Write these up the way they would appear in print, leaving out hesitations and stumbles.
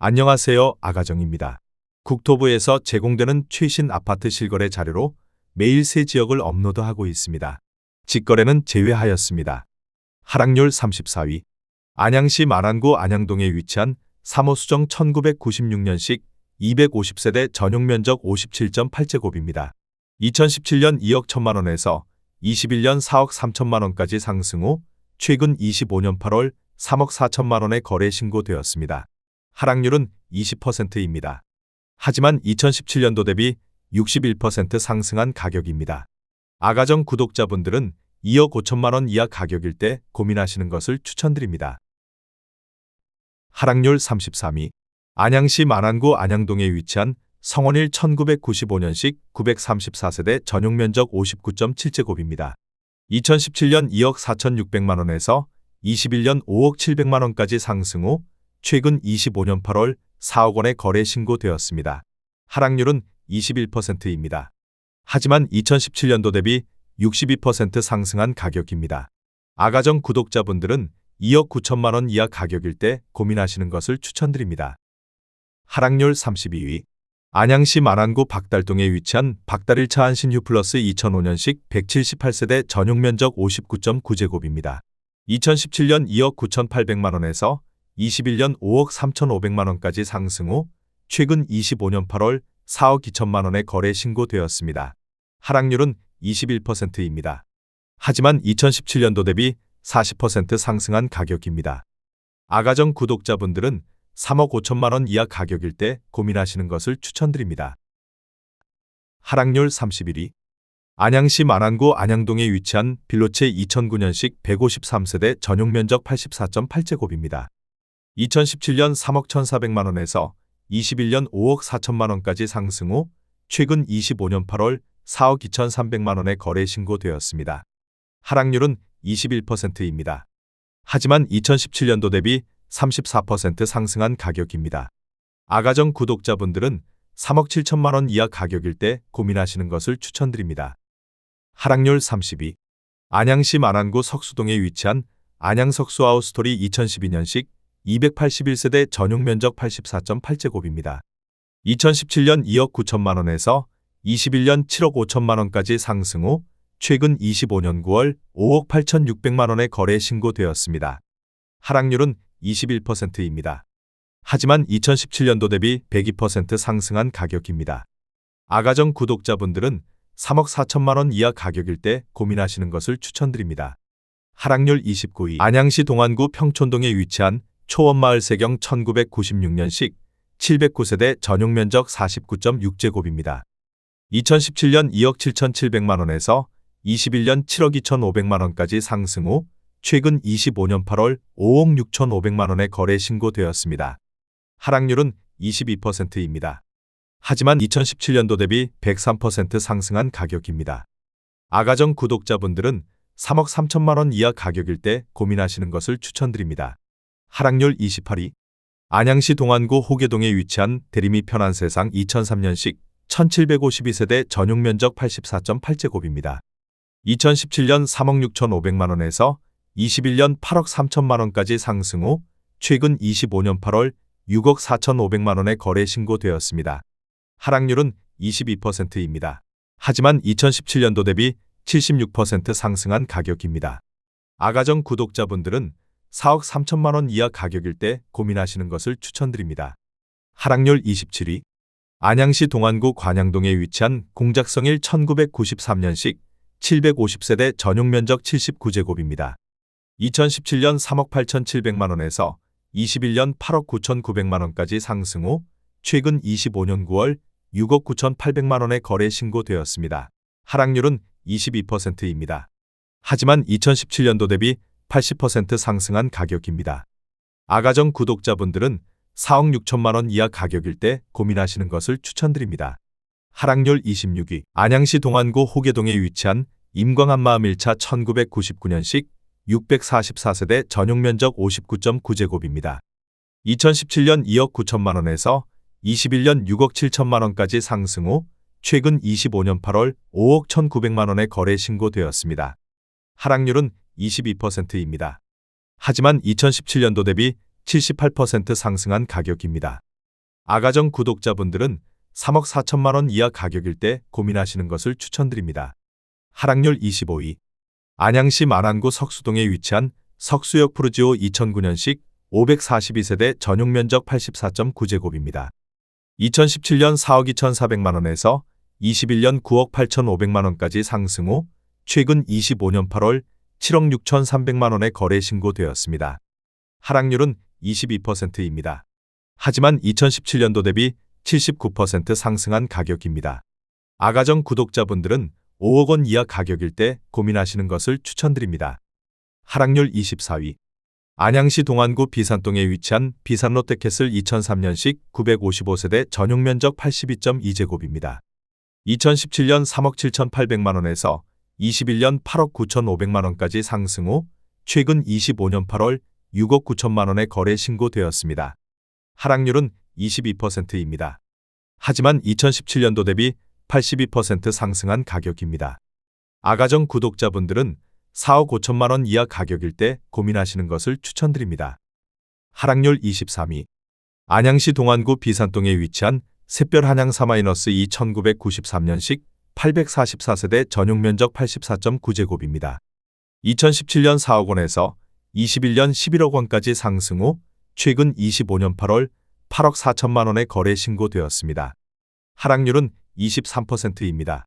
안녕하세요, 아가정입니다. 국토부에서 제공되는 최신 아파트 실거래 자료로 매일 새 지역을 업로드하고 있습니다. 직거래는 제외하였습니다. 하락률 34위. 안양시 만안구 안양동에 위치한 3호 수정 1996년식 250세대 전용 면적 57.8제곱입니다. 2017년 2억 1천만 원에서 21년 4억 3천만 원까지 상승 후 최근 25년 8월 3억 4천만 원에 거래 신고되었습니다. 하락률은 20%입니다. 하지만 2017년도 대비 61% 상승한 가격입니다. 아가정 구독자분들은 2억 5천만 원 이하 가격일 때 고민하시는 것을 추천드립니다. 하락률 33위. 안양시 만안구 안양동에 위치한 성원일 1995년식 934세대 전용 면적 59.7제곱입니다. 2017년 2억 4,600만 원에서 21년 5억 700만 원까지 상승 후 최근 25년 8월 4억 원에 거래 신고되었습니다. 하락률은 21%입니다. 하지만 2017년도 대비 62% 상승한 가격입니다. 아가정 구독자분들은 2억 9천만 원 이하 가격일 때 고민하시는 것을 추천드립니다. 하락률 32위. 안양시 만안구 박달동에 위치한 박달 1차 한신휴 플러스 2005년식 178세대 전용 면적 59.9제곱입니다. 2017년 2억 9,800만 원에서 21년 5억 3,500만 원까지 상승 후 최근 25년 8월 4억 2천만 원에 거래 신고되었습니다. 하락률은 21%입니다. 하지만 2017년도 대비 40% 상승한 가격입니다. 아가정 구독자분들은 3억 5천만 원 이하 가격일 때 고민하시는 것을 추천드립니다. 하락률 31위. 안양시 만안구 안양동에 위치한 빌로체 2009년식 153세대 전용 면적 84.8제곱입니다. 2017년 3억 1,400만 원에서 21년 5억 4천만 원까지 상승 후 최근 25년 8월 4억 2,300만 원에 거래 신고되었습니다. 하락률은 21%입니다. 하지만 2017년도 대비 34% 상승한 가격입니다. 아가정 구독자분들은 3억 7천만 원 이하 가격일 때 고민하시는 것을 추천드립니다. 하락률 30위. 안양시 만안구 석수동에 위치한 안양석수하우스토리 2012년식 281세대 전용 면적 84.8제곱입니다. 2017년 2억 9천만 원에서 21년 7억 5천만 원까지 상승 후 최근 25년 9월 5억 8,600만 원에 거래 신고되었습니다. 하락률은 21%입니다. 하지만 2017년도 대비 102% 상승한 가격입니다. 아가정 구독자분들은 3억 4천만 원 이하 가격일 때 고민하시는 것을 추천드립니다. 하락률 29위. 안양시 동안구 평촌동에 위치한 초원마을 세경 1996년식 709세대 전용 면적 49.6제곱입니다. 2017년 2억 7,700만 원에서 21년 7억 2,500만 원까지 상승 후 최근 25년 8월 5억 6,500만 원에 거래 신고되었습니다. 하락률은 22%입니다. 하지만 2017년도 대비 103% 상승한 가격입니다. 아가정 구독자분들은 3억 3천만 원 이하 가격일 때 고민하시는 것을 추천드립니다. 하락률 28위. 안양시 동안구 호계동에 위치한 대리미 편안세상 2003년식 1752세대 전용 면적 84.8제곱입니다. 2017년 3억 6,500만 원에서 21년 8억 3천만 원까지 상승 후 최근 25년 8월 6억 4,500만 원에 거래 신고되었습니다. 하락률은 22%입니다. 하지만 2017년도 대비 76% 상승한 가격입니다. 아가정 구독자분들은 4억 3천만 원 이하 가격일 때 고민하시는 것을 추천드립니다. 하락률 27위. 안양시 동안구 관양동에 위치한 공작성일 1993년식 750세대 전용 면적 79제곱입니다. 2017년 3억 8,700만 원에서 21년 8억 9,900만 원까지 상승 후 최근 25년 9월 6억 9,800만 원에 거래 신고되었습니다. 하락률은 22%입니다. 하지만 2017년도 대비 80% 상승한 가격입니다. 아가정 구독자분들은 4억 6천만 원 이하 가격일 때 고민하시는 것을 추천드립니다. 하락률 26위. 안양시 동안구 호계동에 위치한 임광한마음 1차 1999년식 644세대 전용 면적 59.9제곱입니다. 2017년 2억 9천만 원에서 21년 6억 7천만 원까지 상승 후 최근 25년 8월 5억 1,900만 원에 거래 신고되었습니다. 하락률은 22%입니다. 하지만 2017년도 대비 78% 상승한 가격입니다. 아가정 구독자분들은 3억 4천만 원 이하 가격일 때 고민하시는 것을 추천드립니다. 하락률 25위. 안양시 만안구 석수동에 위치한 석수역 푸르지오 2009년식 542세대 전용 면적 84.9제곱입니다. 2017년 4억 2,400만 원에서 21년 9억 8,500만 원까지 상승 후 최근 25년 8월 7억 6,300만 원에 거래 신고되었습니다. 하락률은 22%입니다. 하지만 2017년도 대비 79% 상승한 가격입니다. 아가정 구독자분들은 5억 원 이하 가격일 때 고민하시는 것을 추천드립니다. 하락률 24위. 안양시 동안구 비산동에 위치한 비산 롯데캐슬 2003년식 955세대 전용 면적 82.2제곱입니다. 2017년 3억 7,800만 원에서 21년 8억 9,500만 원까지 상승 후 최근 25년 8월 6억 9천만 원에 거래 신고되었습니다. 하락률은 22%입니다. 하지만 2017년도 대비 82% 상승한 가격입니다. 아가정 구독자분들은 4억 5천만 원 이하 가격일 때 고민하시는 것을 추천드립니다. 하락률 23위. 안양시 동안구 비산동에 위치한 샛별 한양 4-2 1993년식 844세대 전용 면적 84.9제곱입니다. 2017년 4억 원에서 21년 11억 원까지 상승 후 최근 25년 8월 8억 4천만 원에 거래 신고되었습니다. 하락률은 23%입니다.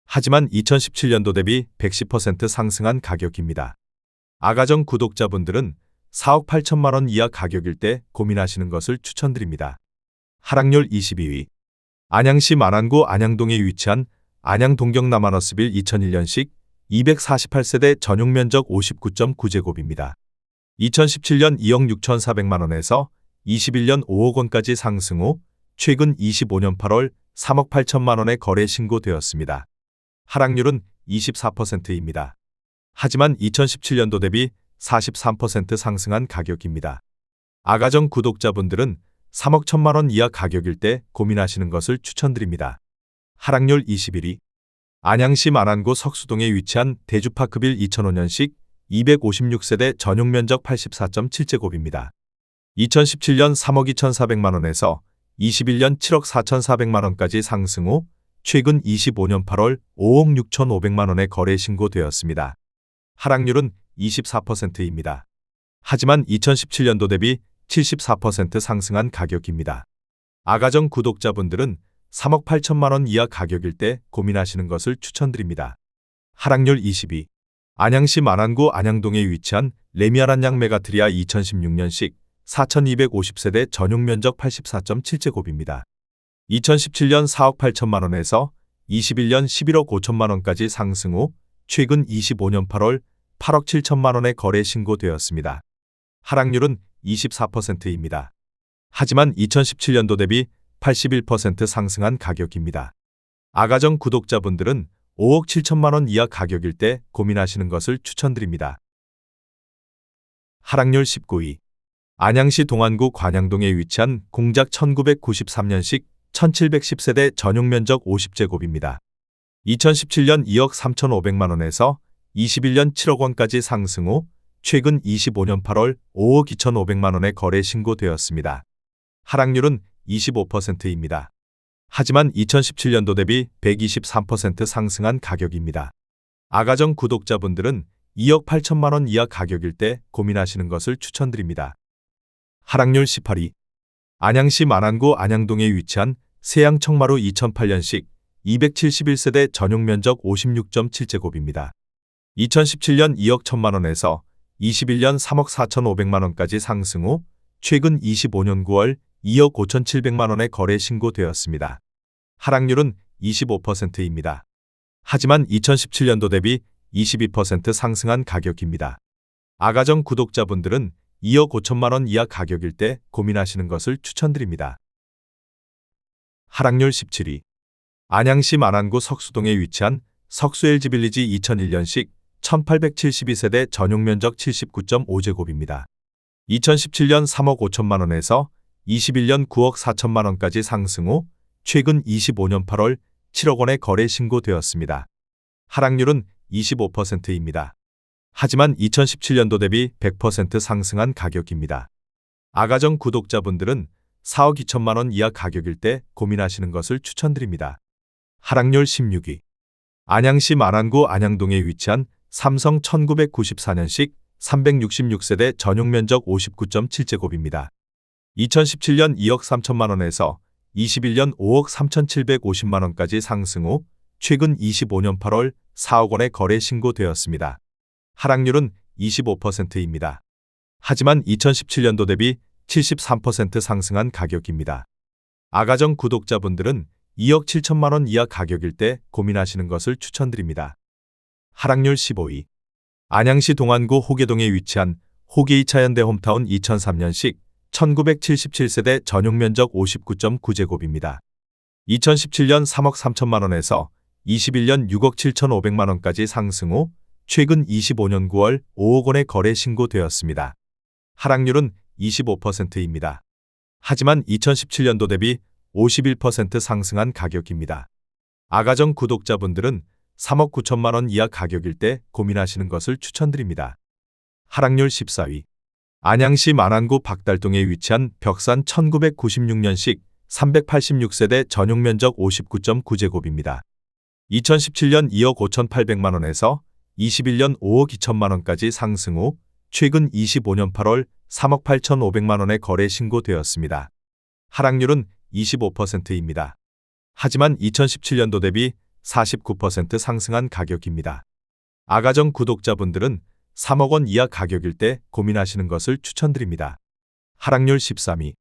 하지만 2017년도 대비 110% 상승한 가격입니다. 아가정 구독자분들은 4억 8천만 원 이하 가격일 때 고민하시는 것을 추천드립니다. 하락률 22위. 안양시 만안구 안양동에 위치한 안양 동경 남한어스빌 2001년식 248세대 전용 면적 59.9제곱입니다. 2017년 2억 6,400만 원에서 21년 5억 원까지 상승 후 최근 25년 8월 3억 8천만 원에 거래 신고되었습니다. 하락률은 24%입니다. 하지만 2017년도 대비 43% 상승한 가격입니다. 아가정 구독자분들은 3억 1천만 원 이하 가격일 때 고민하시는 것을 추천드립니다. 하락률 21위. 안양시 만안구 석수동에 위치한 대주파크빌 2005년식 256세대 전용 면적 84.7제곱입니다. 2017년 3억 2,400만 원에서 21년 7억 4,400만 원까지 상승 후 최근 25년 8월 5억 6,500만 원에 거래 신고되었습니다. 하락률은 24%입니다. 하지만 2017년도 대비 74% 상승한 가격입니다. 아가정 구독자분들은 3억 8천만 원 이하 가격일 때 고민하시는 것을 추천드립니다. 하락률 22. 안양시 만안구 안양동에 위치한 레미아란양 메가트리아 2016년식 4250세대 전용 면적 84.7제곱입니다. 2017년 4억 8천만 원에서 21년 11억 5천만 원까지 상승 후 최근 25년 8월 8억 7천만 원에 거래 신고되었습니다. 하락률은 24%입니다. 하지만 2017년도 대비 81% 상승한 가격입니다. 아가정 구독자분들은 5억 7천만 원 이하 가격일 때 고민하시는 것을 추천드립니다. 하락률 19위. 안양시 동안구 관양동에 위치한 공작 1993년식 1710세대 전용 면적 50제곱입니다. 2017년 2억 3,500만 원에서 21년 7억 원까지 상승 후 최근 25년 8월 5억 2,500만 원에 거래 신고되었습니다. 하락률은 25%입니다. 하지만 2017년도 대비 123% 상승한 가격입니다. 아가정 구독자분들은 2억 8천만 원 이하 가격일 때 고민하시는 것을 추천드립니다. 하락률 18위. 안양시 만안구 안양동에 위치한 세양 청마루 2008년식 271세대 전용 면적 56.7제곱입니다. 2017년 2억 1천만 원에서 21년 3억 4,500만 원까지 상승 후 최근 25년 9월 2억 5,700만 원에 거래 신고되었습니다. 하락률은 25%입니다. 하지만 2017년도 대비 22% 상승한 가격입니다. 아가정 구독자분들은 2억 5천만 원 이하 가격일 때 고민하시는 것을 추천드립니다. 하락률 17위. 안양시 만안구 석수동에 위치한 석수 LG빌리지 2001년식 1872세대 전용 면적 79.5제곱입니다. 2017년 3억 5천만 원에서 21년 9억 4천만 원까지 상승 후 최근 25년 8월 7억 원에 거래 신고되었습니다. 하락률은 25%입니다. 하지만 2017년도 대비 100% 상승한 가격입니다. 아가정 구독자분들은 4억 2천만 원 이하 가격일 때 고민하시는 것을 추천드립니다. 하락률 16위. 안양시 만안구 안양동에 위치한 삼성 1994년식 366세대 전용 면적 59.7제곱입니다. 2017년 2억 3천만 원에서 21년 5억 3,750만 원까지 상승 후 최근 25년 8월 4억 원에 거래 신고되었습니다. 하락률은 25%입니다. 하지만 2017년도 대비 73% 상승한 가격입니다. 아가정 구독자분들은 2억 7천만 원 이하 가격일 때 고민하시는 것을 추천드립니다. 하락률 15위. 안양시 동안구 호계동에 위치한 호계 2차 현대 홈타운 2003년식 1977세대 전용 면적 59.9제곱입니다. 2017년 3억 3천만 원에서 21년 6억 7천5백만 원까지 상승 후 최근 25년 9월 5억 원에 거래 신고되었습니다. 하락률은 25%입니다. 하지만 2017년도 대비 51% 상승한 가격입니다. 아가정 구독자분들은 3억 9천만 원 이하 가격일 때 고민하시는 것을 추천드립니다. 하락률 14위. 안양시 만안구 박달동에 위치한 벽산 1996년식 386세대 전용 면적 59.9제곱입니다. 2017년 2억 5,800만 원에서 21년 5억 2천만 원까지 상승 후 최근 25년 8월 3억 8,500만 원에 거래 신고되었습니다. 하락률은 25%입니다. 하지만 2017년도 대비 49% 상승한 가격입니다. 아가정 구독자분들은 3억 원 이하 가격일 때 고민하시는 것을 추천드립니다. 하락률 13위.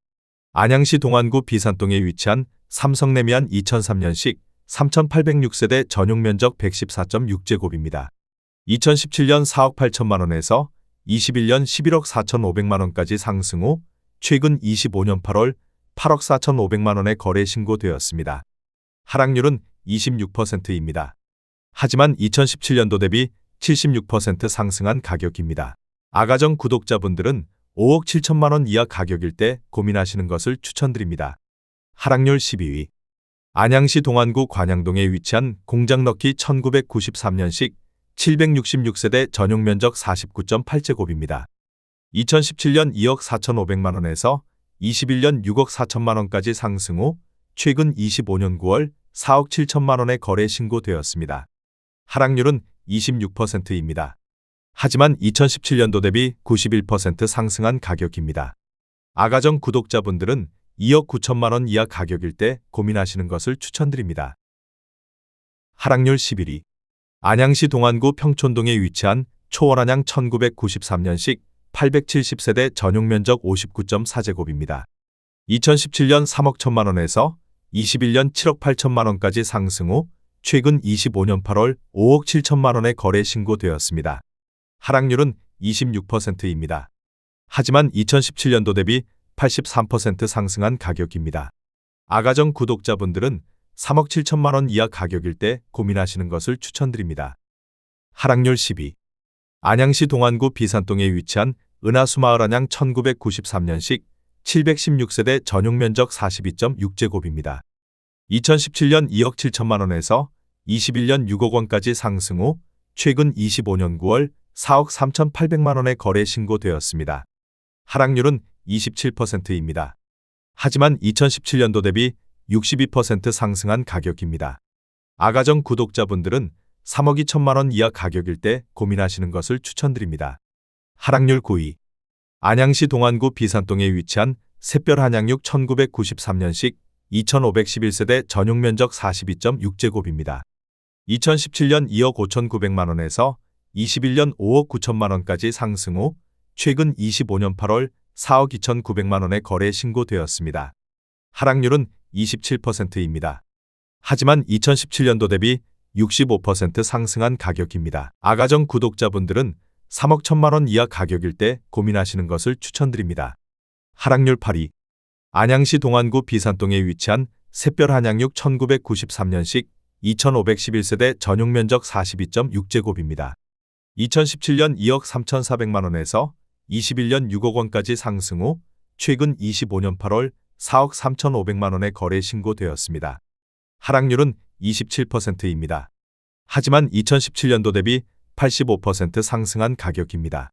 안양시 동안구 비산동에 위치한 삼성레미안 2003년식 3,806세대 전용 면적 114.6제곱입니다. 2017년 4억 8천만 원에서 21년 11억 4,500만 원까지 상승 후 최근 25년 8월 8억 4,500만 원에 거래 신고되었습니다. 하락률은 26%입니다. 하지만 2017년도 대비 76% 상승한 가격입니다. 아가정 구독자분들은 5억 7천만 원 이하 가격일 때 고민하시는 것을 추천드립니다. 하락률 12위. 안양시 동안구 관양동에 위치한 공장럭키 1993년식 766세대 전용 면적 49.8제곱입니다. 2017년 2억 4,500만 원에서 21년 6억 4천만 원까지 상승 후 최근 25년 9월 4억 7천만 원에 거래 신고되었습니다. 하락률은 26%입니다. 하지만 2017년도 대비 91% 상승한 가격입니다. 아가정 구독자분들은 2억 9천만 원 이하 가격일 때 고민하시는 것을 추천드립니다. 하락률 11위. 안양시 동안구 평촌동에 위치한 초원안양 1993년식 870세대 전용 면적 59.4제곱입니다. 2017년 3억 1천만 원에서 21년 7억 8천만 원까지 상승 후 최근 25년 8월 5억 7천만 원에 거래 신고되었습니다. 하락률은 26%입니다. 하지만 2017년도 대비 83% 상승한 가격입니다. 아가정 구독자분들은 3억 7천만 원 이하 가격일 때 고민하시는 것을 추천드립니다. 하락률 10위. 안양시 동안구 비산동에 위치한 은하수마을 안양 1993년식 716세대 전용 면적 42.6제곱입니다. 2017년 2억 7천만 원에서 21년 6억 원까지 상승 후 최근 25년 9월 4억 3,800만 원에 거래 신고되었습니다. 하락률은 27%입니다. 하지만 2017년도 대비 62% 상승한 가격입니다. 아가정 구독자분들은 3억 2천만 원 이하 가격일 때 고민하시는 것을 추천드립니다. 하락률 9위. 안양시 동안구 비산동에 위치한 샛별 한양육 1993년식 2511세대 전용 면적 42.6제곱입니다. 2017년 2억 5,900만 원에서 21년 5억 9천만 원까지 상승 후 최근 25년 8월 4억 2,900만 원에 거래 신고되었습니다. 하락률은 27%입니다. 하지만 2017년도 대비 65% 상승한 가격입니다. 아가정 구독자분들은 3억 1천만 원 이하 가격일 때 고민하시는 것을 추천드립니다. 하락률 8위. 안양시 동안구 비산동에 위치한 샛별 한양육 1993년식 2511세대 전용 면적 42.6제곱입니다. 2017년 2억 3,400만 원에서 21년 6억 원까지 상승 후 최근 25년 8월 4억 3,500만 원에 거래 신고되었습니다. 하락률은 27%입니다. 하지만 2017년도 대비 85% 상승한 가격입니다.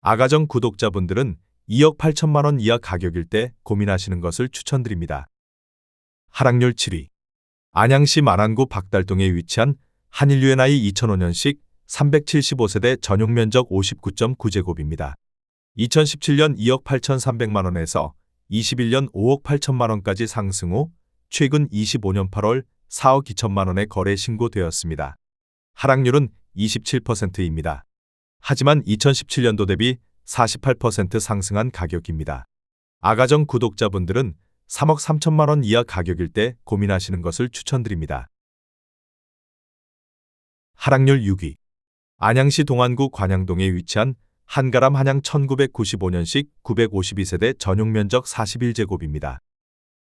아가정 구독자분들은 2억 8천만 원 이하 가격일 때 고민하시는 것을 추천드립니다. 하락률 7위. 안양시 만안구 박달동에 위치한 한일 U&I 2005년식 375세대 전용 면적 59.9제곱입니다. 2017년 2억 8,300만 원에서 21년 5억 8천만 원까지 상승 후 최근 25년 8월 4억 2천만 원에 거래 신고되었습니다. 하락률은 27%입니다. 하지만 2017년도 대비 48% 상승한 가격입니다. 아가정 구독자분들은 3억 3천만 원 이하 가격일 때 고민하시는 것을 추천드립니다. 하락률 6위. 안양시 동안구 관양동에 위치한 한가람 한양 1995년식 952세대 전용 면적 41제곱입니다.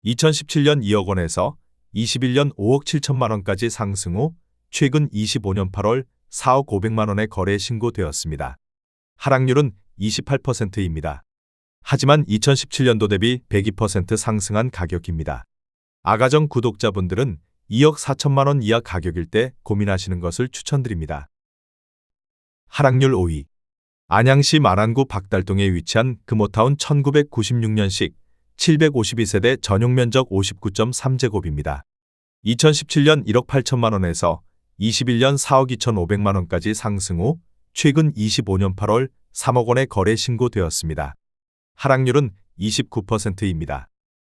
2017년 2억 원에서 21년 5억 7천만 원까지 상승 후 최근 25년 8월 4억 500만 원에 거래 신고되었습니다. 하락률은 28%입니다. 하지만 2017년도 대비 102% 상승한 가격입니다. 아가정 구독자분들은 2억 4천만 원 이하 가격일 때 고민하시는 것을 추천드립니다. 하락률 5위. 안양시 만안구 박달동에 위치한 금호타운 1996년식 752세대 전용 면적 59.3제곱입니다. 2017년 1억 8천만 원에서 21년 4억 2,500만 원까지 상승 후 최근 25년 8월 3억 원에 거래 신고되었습니다. 하락률은 29%입니다.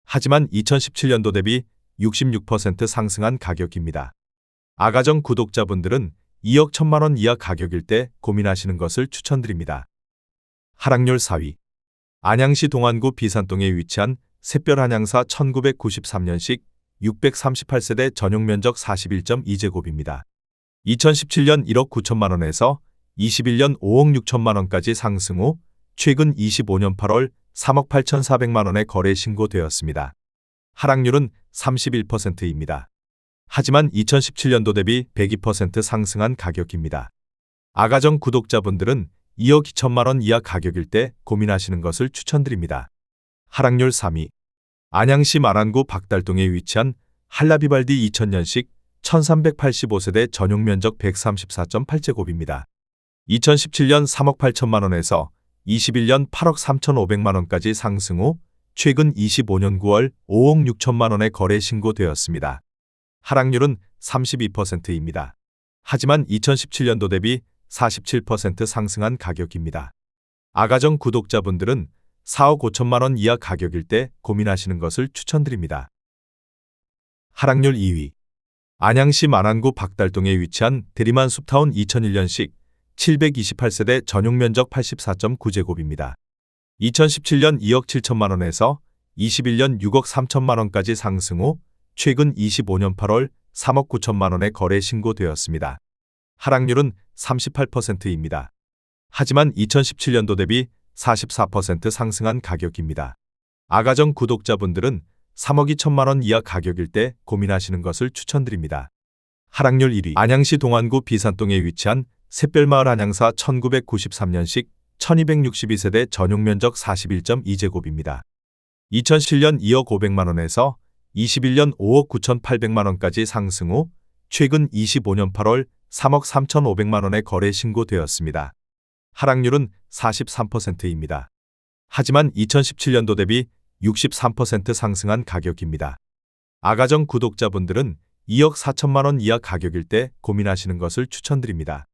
하지만 2017년도 대비 66% 상승한 가격입니다. 아가정 구독자분들은 2억 1천만 원 이하 가격일 때 고민하시는 것을 추천드립니다. 하락률 4위. 안양시 동안구 비산동에 위치한 샛별 한양사 1993년식 638세대 전용 면적 41.2제곱입니다. 2017년 1억 9천만 원에서 21년 5억 6천만 원까지 상승 후 최근 25년 8월 3억 8,400만 원에 거래 신고되었습니다. 하락률은 31%입니다. 하지만 2017년도 대비 102% 상승한 가격입니다. 아가정 구독자분들은 2억 2천만 원 이하 가격일 때 고민하시는 것을 추천드립니다. 하락률 3위. 안양시 만안구 박달동에 위치한 한라비발디 2000년식 1385세대 전용 면적 134.8제곱입니다. 2017년 3억 8천만 원에서 21년 8억 3,500만 원까지 상승 후 최근 25년 9월 5억 6천만 원에 거래 신고되었습니다. 하락률은 32%입니다. 하지만 2017년도 대비 47% 상승한 가격입니다. 아가정 구독자분들은 4억 5천만 원 이하 가격일 때 고민하시는 것을 추천드립니다. 하락률 2위. 안양시 만안구 박달동에 위치한 대리만 숲타운 2001년식 728세대 전용 면적 84.9제곱입니다. 2017년 2억 7천만 원에서 21년 6억 3천만 원까지 상승 후 최근 25년 8월 3억 9천만 원에 거래 신고되었습니다. 하락률은 38%입니다. 하지만 2017년도 대비 44% 상승한 가격입니다. 아가정 구독자분들은 3억 2천만 원 이하 가격일 때 고민하시는 것을 추천드립니다. 하락률 1위. 안양시 동안구 비산동에 위치한 샛별마을 한양사 1993년식 1262세대 전용 면적 41.2제곱입니다. 2007년 2억 500만 원에서 21년 5억 9,800만 원까지 상승 후 최근 25년 8월 3억 3,500만 원에 거래 신고되었습니다. 하락률은 43%입니다. 하지만 2017년도 대비 63% 상승한 가격입니다. 아가정 구독자분들은 2억 4천만 원 이하 가격일 때 고민하시는 것을 추천드립니다.